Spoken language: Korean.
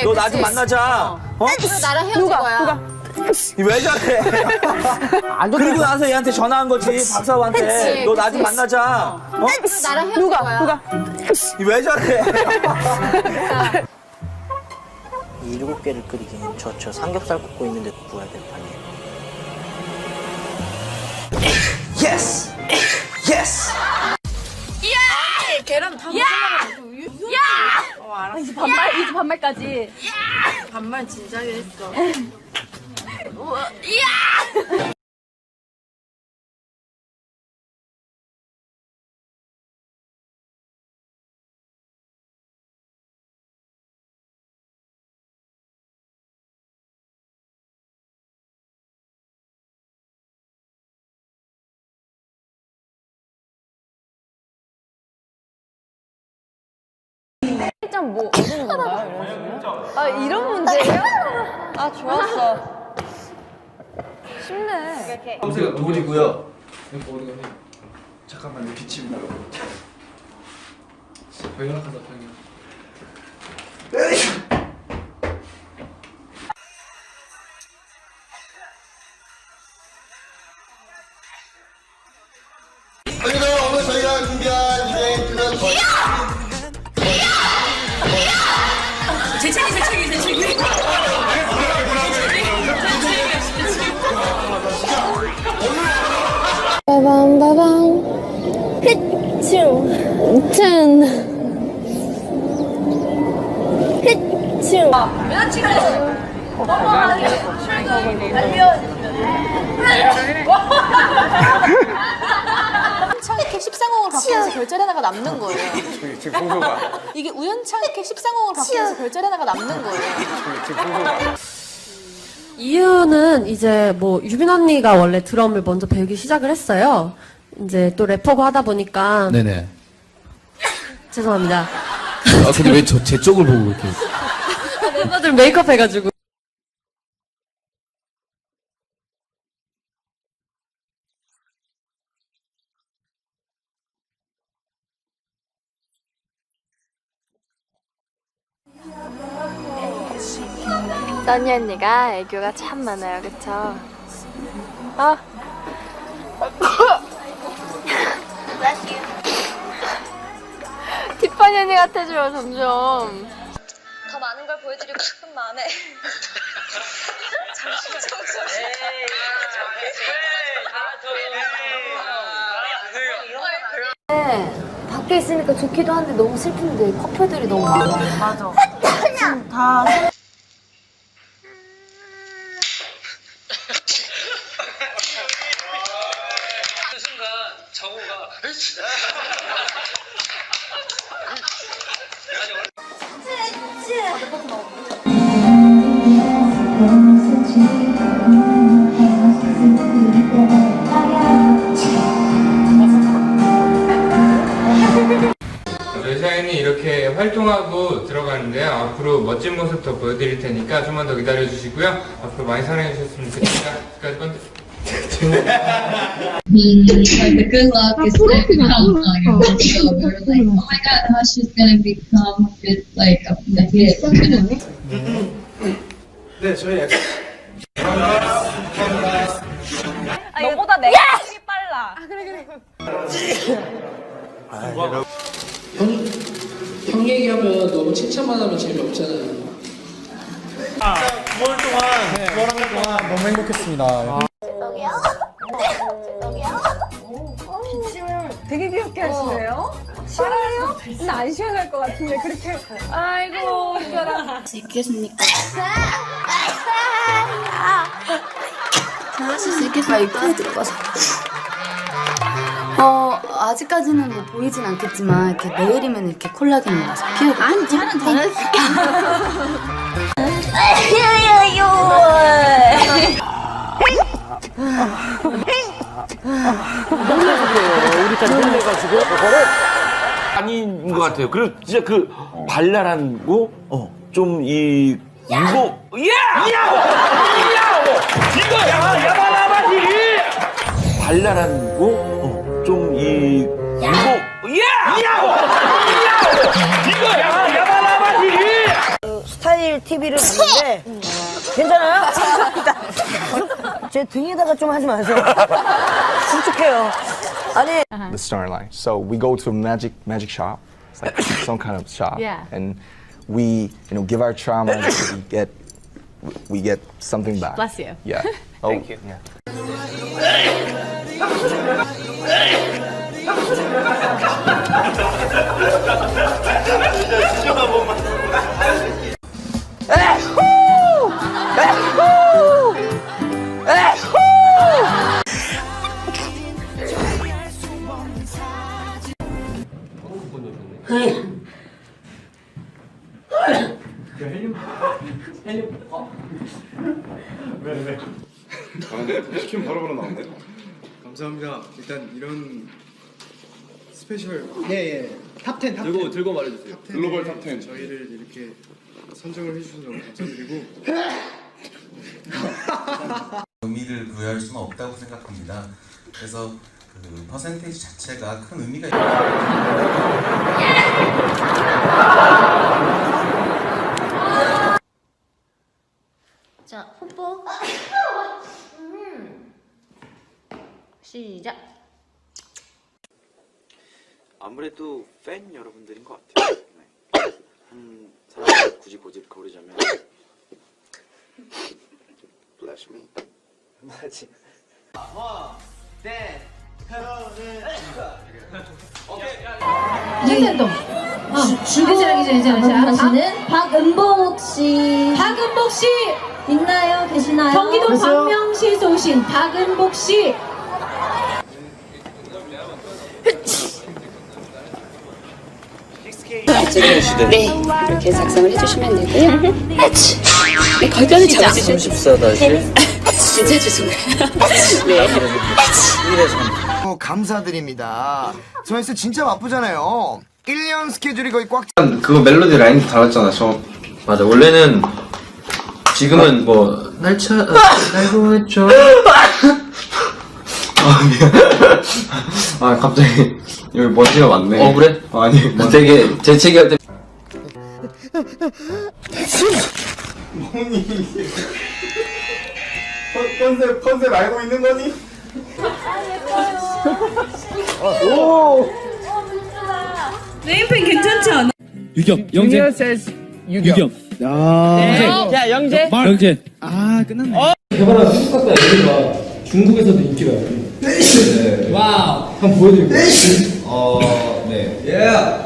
너 나 좀 만나자. 어? 그리고 나랑 헤어질 거야. 왜 저래? 그리고 나서 얘한테 전화한 거지, 박사부한테. 그치, 너 나 좀 그치. 만나자. 어? 그리고 나랑 헤어질 거야. 왜 저래? 이 7개를 끓이기엔 저 삼겹살 굽고 있는데 구워야 될 판이에요. 예스! 예스! 계란 다 먹으려고. 야! 알았어. 이제 반말까지. 반말 진작에 했어. 뭐 어떤 건가요? 아 이런 문제예요? 아 좋았어. 쉽네. 여기가 돌이고요. 여기 어디가 해? 잠깐만요, 빛입니다. 발견하다 발견. 오늘 저희가 준비한 이벤트는 빠밤빠밤 흐충 짠 흐충 우연찮게 13공을 바뀌면서 별자리 하나가 남는 거예요. 지금 풍소가. 이게 우연찮게 13공을 바뀌면서 별자리 하나가 남는 거예요. 지금 풍소가. 이유는 이제 뭐 유빈 언니가 원래 드럼을 먼저 배우기 시작을 했어요. 이제 또 래퍼고 하다 보니까 네네. 죄송합니다. 아 근데 왜 제 쪽을 보고 이렇게? 멤버들 메이크업 해가지고. 써니 언니가 애교가 참 많아요, 그쵸? 아 티파니 언니 같아져요, 점점. 더 많은 걸 보여드리고 싶은 마음에 밖에 있으니까 좋기도 한데 너무 슬픈데 커플들이 너무 많아. 맞아. 그 순간 정우가 외사연이 이렇게 활동하고 들어가는데요. 앞으로 멋진 모습 더 보여드릴 테니까 좀만 더 기다려주시고요. 앞으로 많이 사랑해주셨으면 좋겠습니다. 지금까지 펀드. Like the good luck is gonna come on your video. We were like, oh my god, Hush is gonna become like a hit. 네, 저희 엑스. 너보다 내가 힘이 빨라. 형 얘기하면 너무 칭찬만 하면 재미없잖아요. 9월 동안 너무 행복했습니다. 되게 귀엽게 하시네요. 시원해요? 근데 안 시원할 것 같은데 그렇게. 아이고 이거라. 할수 있겠습니까? 잘하실 수 있겠습니까? 이쁘게 들어가서. 아직까지는 뭐 보이진 않겠지만 이렇게 내일이면 이렇게 콜라겐이 나서 피우고. 아니 저는 잘했을게. 우리까지 혼내가지고 그거를 아닌 것 같아요. 그리고 진짜 그 발랄한고 좀 이 이거 이거야 야바라바지 발랄한고 좀 이 이거 이거야 야바라바지 스타일 팁 TV를 봤는데 괜찮아요? 제 등에다가 좀 하지 마세요. 끔찍해요. 아니. The storyline. So we go to a magic shop. It's like some kind of shop. Yeah. And we, give our trauma. we get something back. Bless you. Yeah. Thank you. Yeah. 치킨 바로바로 나오네. 감사합니다. 일단 이런 스페셜 탑10 들고 말해주세요. 글로벌 탑10 저희를 이렇게 선정을 해주셔서 너무 감사드리고 의미를 부여할 수는 없다고 생각합니다. 그래서 그 퍼센테이지 자체가 큰 의미가 있다. 자, 뽀뽀. 시작. 아무래도 팬 여러분들인 것 같아요. 한 사람을 굳이 고르자면 Bless me. 맞지. 윤센동. 괜찮아. 다시는 박은복 씨. 박은복 씨 있나요? 계시나요? 경기도 광명시에서 오신 박은복 씨. 네, 이렇게 작성을 해주시면 되고요. 네, 걸변을 잡아주시면 씁쓸하다, 진짜 죄송해요. 네. 감사드립니다. 저희스 진짜 바쁘잖아요. 1년 스케줄이 거의 꽉 그거 멜로디 라인도 달랐잖아. 맞아. 원래는 지금은 뭐 날차 알고 있죠. 미안. 갑자기 여기 먼지가 많네. 그래? 아니 되게 재채기할 때 컨셉 알고 있는 거니? 네임펜 괜찮지 않아? 유겸, 영재. 유겸. 야, 영재. 영재. 끝났네. 개발한 한국 가수 애들가 중국에서도 인기가 있고. 와우. 한번 보여드릴게요. 네.